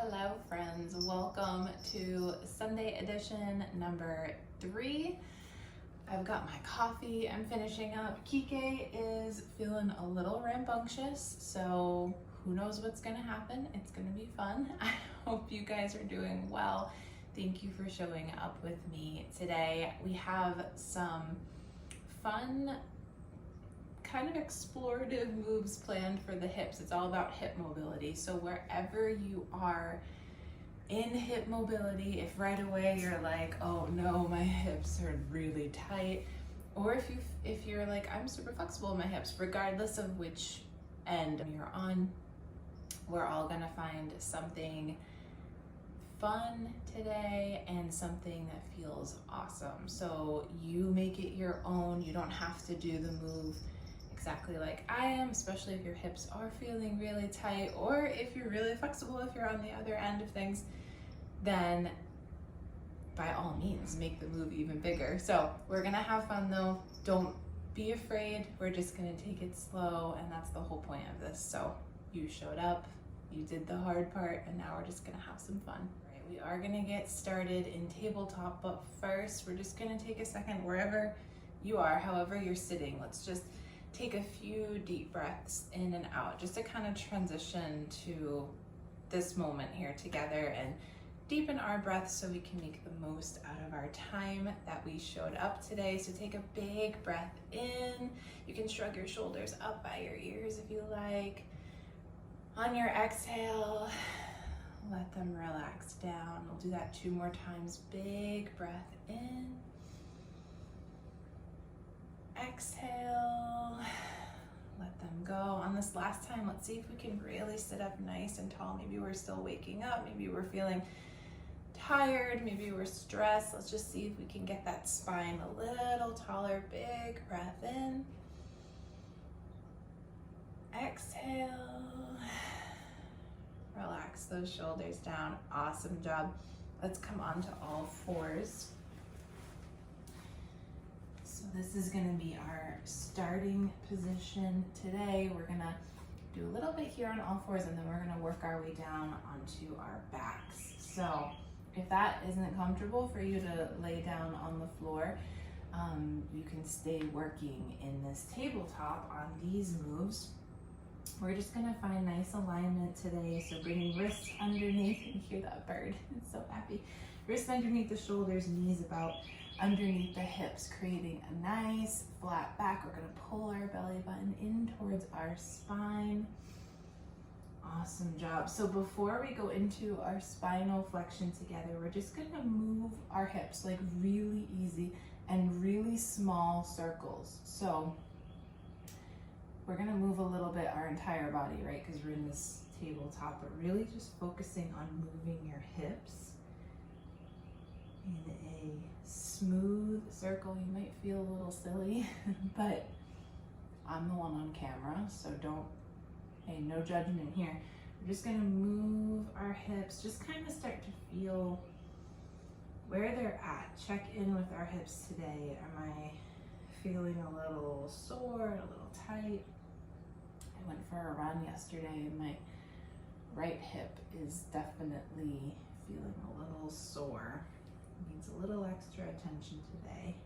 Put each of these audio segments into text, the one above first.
Hello friends, welcome to Sunday edition number 3. I've got my coffee, I'm finishing up. Kike is feeling a little rambunctious, so who knows what's gonna happen. It's gonna be fun. I hope you guys are doing well. Thank you for showing up with me today. We have some fun kind of explorative moves planned for the hips. It's all about hip mobility. So wherever you are in hip mobility, if right away you're like, oh no, my hips are really tight, or if you're like, I'm super flexible in my hips, regardless of which end you're on, we're all gonna find something fun today and something that feels awesome. So you make it your own. You don't have to do the move exactly like I am, especially if your hips are feeling really tight, or if you're really flexible, if you're on the other end of things, then by all means make the move even bigger. So we're gonna have fun though. Don't be afraid. We're just gonna take it slow, and that's the whole point of this. So you showed up, you did the hard part, and now we're just gonna have some fun. Right, we are gonna get started in tabletop, but first we're just gonna take a second wherever you are, however you're sitting. Let's just take a few deep breaths in and out, just to kind of transition to this moment here together and deepen our breaths so we can make the most out of our time that we showed up today. So take a big breath in. You can shrug your shoulders up by your ears if you like. On your exhale, let them relax down. We'll do that 2 more times. Big breath in. Exhale, let them go. On this last time, let's see if we can really sit up nice and tall. Maybe we're still waking up, maybe we're feeling tired, maybe we're stressed. Let's just see if we can get that spine a little taller. Big breath in. Exhale, relax those shoulders down. Awesome job. Let's come on to all fours. So this is going to be our starting position today. We're going to do a little bit here on all fours, and then we're going to work our way down onto our backs. So if that isn't comfortable for you to lay down on the floor, you can stay working in this tabletop on these moves. We're just going to find nice alignment today. So bringing wrists underneath, and hear that bird, it's so happy. Wrists underneath the shoulders, knees about underneath the hips, creating a nice flat back. We're going to pull our belly button in towards our spine. Awesome job. So before we go into our spinal flexion together, we're just going to move our hips like really easy and really small circles. So we're going to move a little bit our entire body, right? Because we're in this tabletop, but really just focusing on moving your hips in a smooth circle. You might feel a little silly, but I'm the one on camera, so hey, no judgment here. We're just gonna move our hips, just kind of start to feel where they're at. Check in with our hips today. Am I feeling a little sore, a little tight? I went for a run yesterday and my right hip is definitely feeling a little sore. Needs a little extra attention today.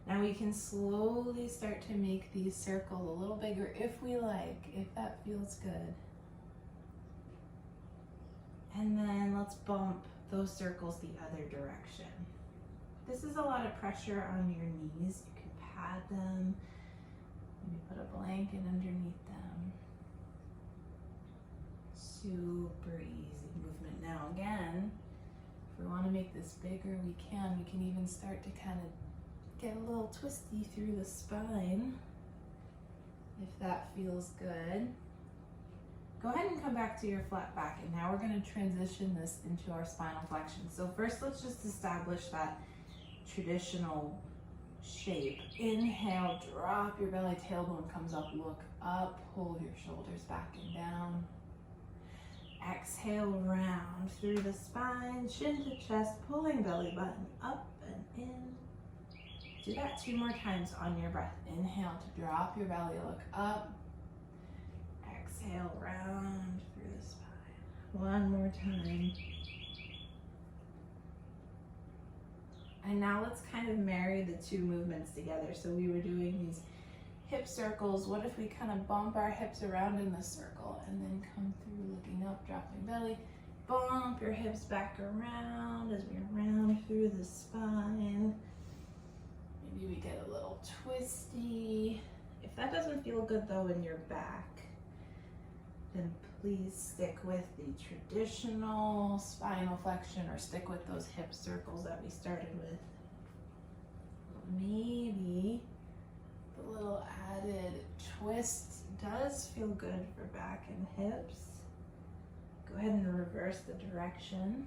Now we can slowly start to make these circles a little bigger if we like, if that feels good. And then let's bump those circles the other direction. This is a lot of pressure on your knees. You can pad them, maybe put a blanket underneath them. Super easy movement. Now again, if we want to make this bigger, we can. We can even start to kind of get a little twisty through the spine, if that feels good. Go ahead and come back to your flat back, and now we're going to transition this into our spinal flexion. So first, let's just establish that traditional shape. Inhale, drop your belly, tailbone comes up, look up, pull your shoulders back and down. Exhale, round through the spine, chin to chest, pulling belly button up and in. Do that 2 more times on your breath. Inhale to drop your belly, look up. Exhale, round through the spine. One more time. And now let's kind of marry the two movements together. So we were doing these hip circles. What if we kind of bump our hips around in the circle and then come through looking up, dropping belly. Bump your hips back around as we round through the spine. Maybe we get a little twisty. If that doesn't feel good though in your back, then please stick with the traditional spinal flexion or stick with those hip circles that we started with. Maybe the little added twist does feel good for back and hips. Go ahead and reverse the direction.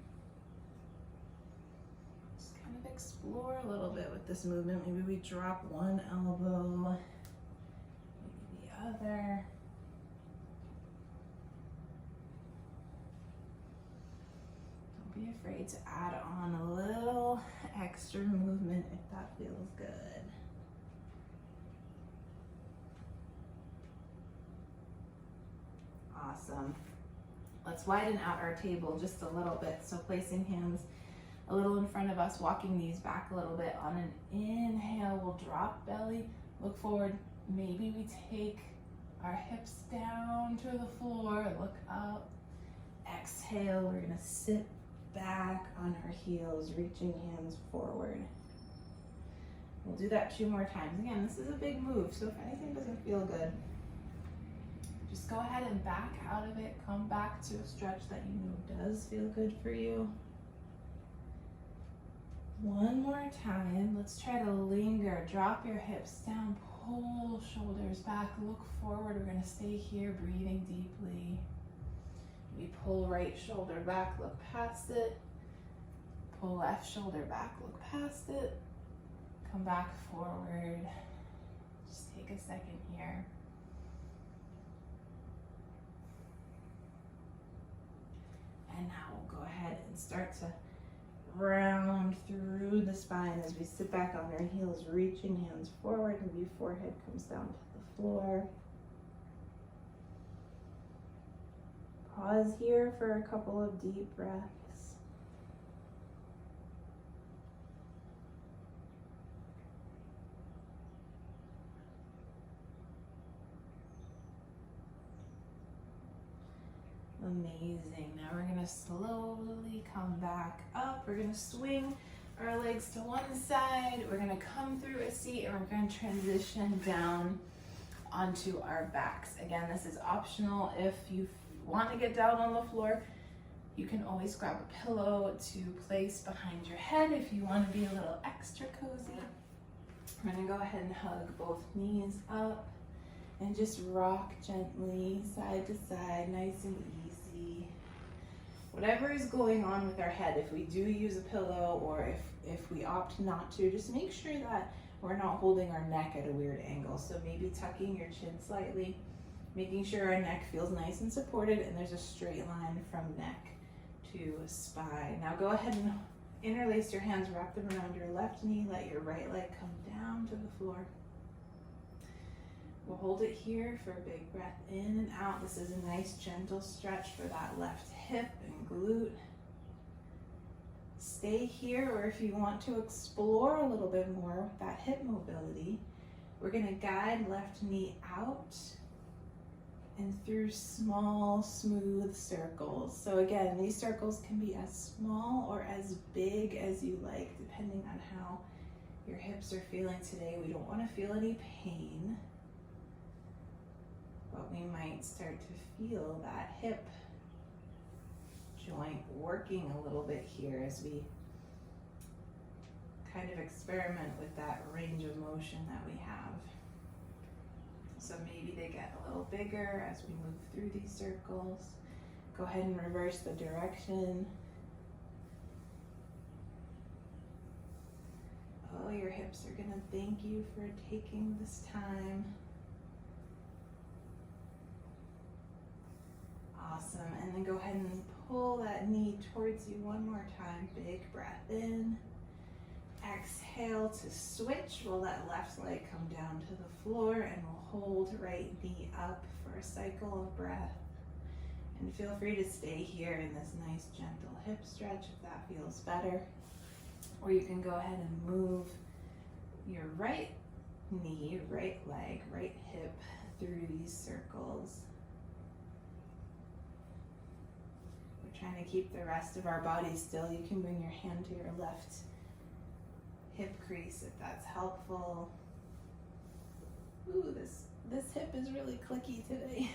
Just kind of explore a little bit with this movement. Maybe we drop one elbow, maybe the other. Don't be afraid to add on a little extra movement if that feels good. Awesome. Let's widen out our table just a little bit. So placing hands a little in front of us, walking knees back a little bit. On an inhale, we'll drop belly, look forward. Maybe we take our hips down to the floor, look up. Exhale, we're gonna sit back on our heels, reaching hands forward. We'll do that 2 more times. Again, this is a big move, so if anything doesn't feel good, just go ahead and back out of it. Come back to a stretch that you know does feel good for you. One more time. Let's try to linger. Drop your hips down, pull shoulders back, look forward. We're gonna stay here, breathing deeply. We pull right shoulder back, look past it. Pull left shoulder back, look past it. Come back forward. Just take a second here. And now we'll go ahead and start to round through the spine as we sit back on our heels, reaching hands forward. Maybe forehead comes down to the floor. Pause here for a couple of deep breaths. Amazing. Now we're gonna slowly come back up. We're gonna swing our legs to one side. We're gonna come through a seat and we're gonna transition down onto our backs. Again, this is optional. If you want to get down on the floor, you can always grab a pillow to place behind your head if you want to be a little extra cozy. I'm gonna go ahead and hug both knees up and just rock gently side to side, nice and easy. Whatever is going on with our head, if we do use a pillow or if we opt not to, just make sure that we're not holding our neck at a weird angle. So maybe tucking your chin slightly, making sure our neck feels nice and supported and there's a straight line from neck to spine. Now go ahead and interlace your hands, wrap them around your left knee, let your right leg come down to the floor. We'll hold it here for a big breath in and out. This is a nice gentle stretch for that left hip and glute. Stay here, or if you want to explore a little bit more with that hip mobility, we're gonna guide left knee out and through small, smooth circles. So again, these circles can be as small or as big as you like, depending on how your hips are feeling today. We don't wanna feel any pain, but we might start to feel that hip joint working a little bit here as we kind of experiment with that range of motion that we have. So maybe they get a little bigger as we move through these circles. Go ahead and reverse the direction. Oh, your hips are gonna thank you for taking this time. Awesome, and then go ahead and pull that knee towards you one more time. Big breath in. Exhale to switch. We'll let left leg come down to the floor and we'll hold right knee up for a cycle of breath. And feel free to stay here in this nice gentle hip stretch if that feels better. Or you can go ahead and move your right knee, right leg, right hip through these circles. We're trying to keep the rest of our body still. You can bring your hand to your left hip crease if that's helpful. Ooh, this hip is really clicky today.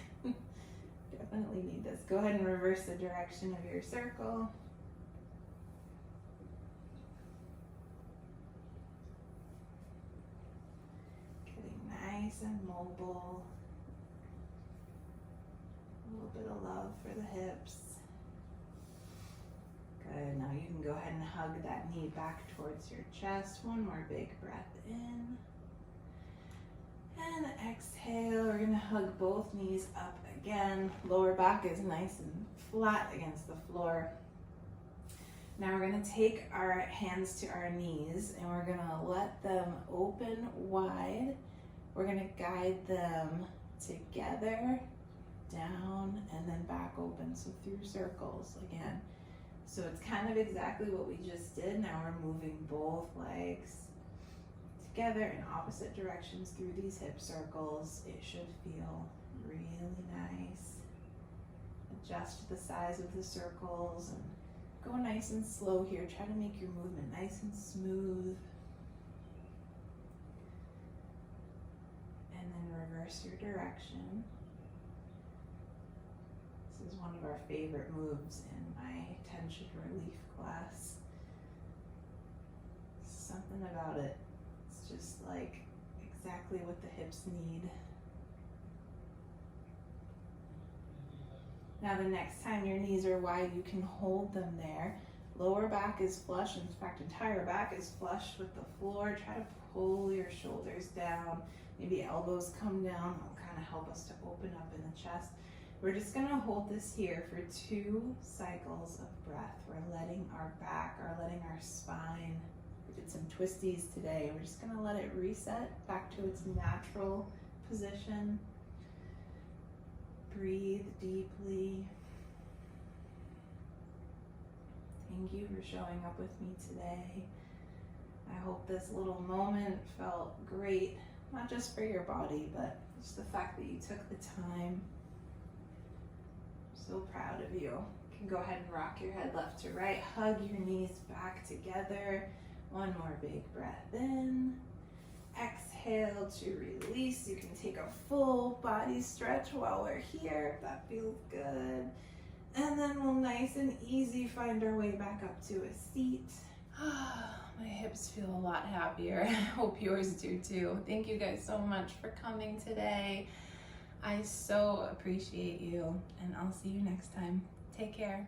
Definitely need this. Go ahead and reverse the direction of your circle. Getting nice and mobile. A little bit of love for the hips. Good. Now you can go ahead and hug that knee back towards your chest. One more big breath in. And exhale. We're going to hug both knees up again. Lower back is nice and flat against the floor. Now we're going to take our hands to our knees and we're going to let them open wide. We're going to guide them together, down, and then back open. So through circles again. So it's kind of exactly what we just did. Now we're moving both legs together in opposite directions through these hip circles. It should feel really nice. Adjust the size of the circles and go nice and slow here. Try to make your movement nice and smooth. And then reverse your direction. This is one of our favorite moves in my tension relief class. Something about it. It's just like exactly what the hips need. Now the next time your knees are wide, you can hold them there. Lower back is flush. In fact, entire back is flush with the floor. Try to pull your shoulders down. Maybe elbows come down. That'll kind of help us to open up in the chest. We're just gonna hold this here for 2 cycles of breath. We're letting our back, letting our spine. We did some twisties today. We're just gonna let it reset back to its natural position. Breathe deeply. Thank you for showing up with me today. I hope this little moment felt great, not just for your body, but just the fact that you took the time. So proud of you. You can go ahead and rock your head left to right. Hug your knees back together. One more big breath in. Exhale to release. You can take a full body stretch while we're here, if that feels good. And then we'll nice and easy find our way back up to a seat. My hips feel a lot happier. I hope yours do too. Thank you guys so much for coming today. I so appreciate you, and I'll see you next time. Take care.